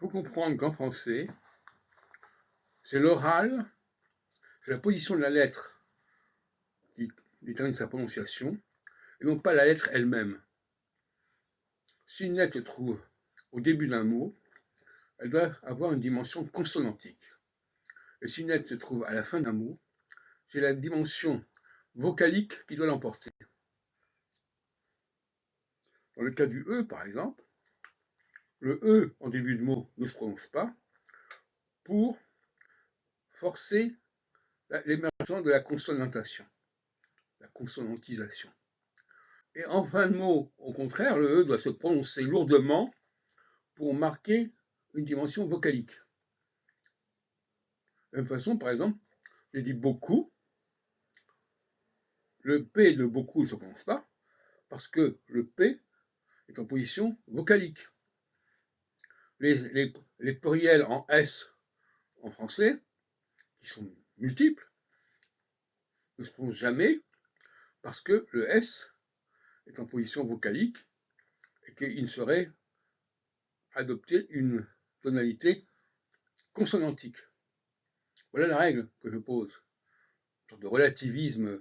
faut comprendre qu'en français, c'est l'oral, c'est la position de la lettre qui détermine sa prononciation, et non pas la lettre elle-même. Si une lettre se trouve au début d'un mot, elle doit avoir une dimension consonantique. Et si une lettre se trouve à la fin d'un mot, c'est la dimension vocalique qui doit l'emporter. Dans le cas du E, par exemple, le E en début de mot ne se prononce pas pour forcer l'émergence de la consonantation, la consonantisation. Et en fin de mot, au contraire, le E doit se prononcer lourdement pour marquer une dimension vocalique. De la même façon, par exemple, j'ai dit beaucoup, le P de beaucoup ne se prononce pas, parce que le P est en position vocalique. Les pluriels en S en français, qui sont multiples, ne se prononcent jamais parce que le S est en position vocalique et qu'il serait adopté une tonalité consonantique. Voilà la règle que je pose, une sorte de relativisme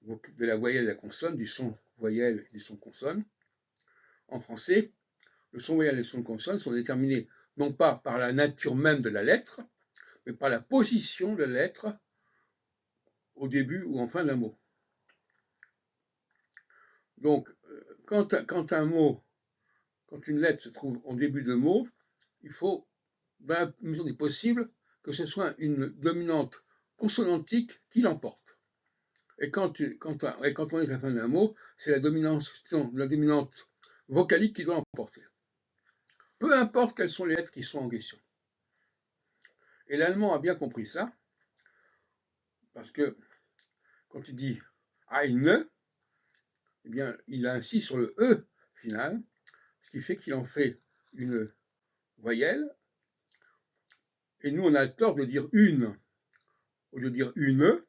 de la voyelle et de la consonne, du son voyelle et du son consonne. En français, le son voyelle et le son consonne sont déterminés non pas par la nature même de la lettre, mais par la position de la lettre au début ou en fin d'un mot. Donc, quand une lettre se trouve en début de mot, il faut, dans la mesure du possible, que ce soit une dominante consonantique qui l'emporte. Et quand on est à la fin d'un mot, c'est la dominante vocalique qui doit l'emporter. Peu importe quelles sont les lettres qui sont en question. Et l'allemand a bien compris ça, parce que quand il dit eine, eh bien, il insiste sur le E final, ce qui fait qu'il en fait une voyelle, et nous on a le tort de dire une, au lieu de dire une,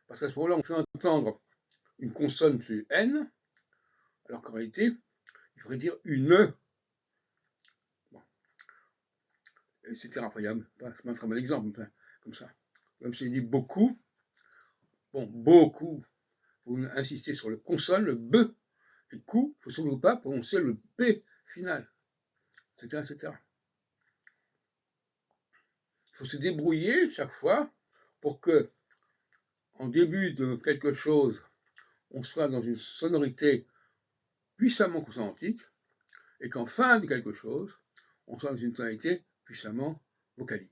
parce qu'à ce moment-là on fait entendre une consonne plus N, alors qu'en réalité, il faudrait dire une. Bon. Etc. Enfin, c'est un très bon exemple, comme ça. Même si il dit beaucoup, bon, beaucoup, il faut insister sur le consonne, le B, et coup, il ne faut surtout pas prononcer le P final, etc., etc. Il faut se débrouiller chaque fois pour que, en début de quelque chose, on soit dans une sonorité puissamment consonantique, et qu'en fin de quelque chose, on soit dans une tonalité puissamment vocalique.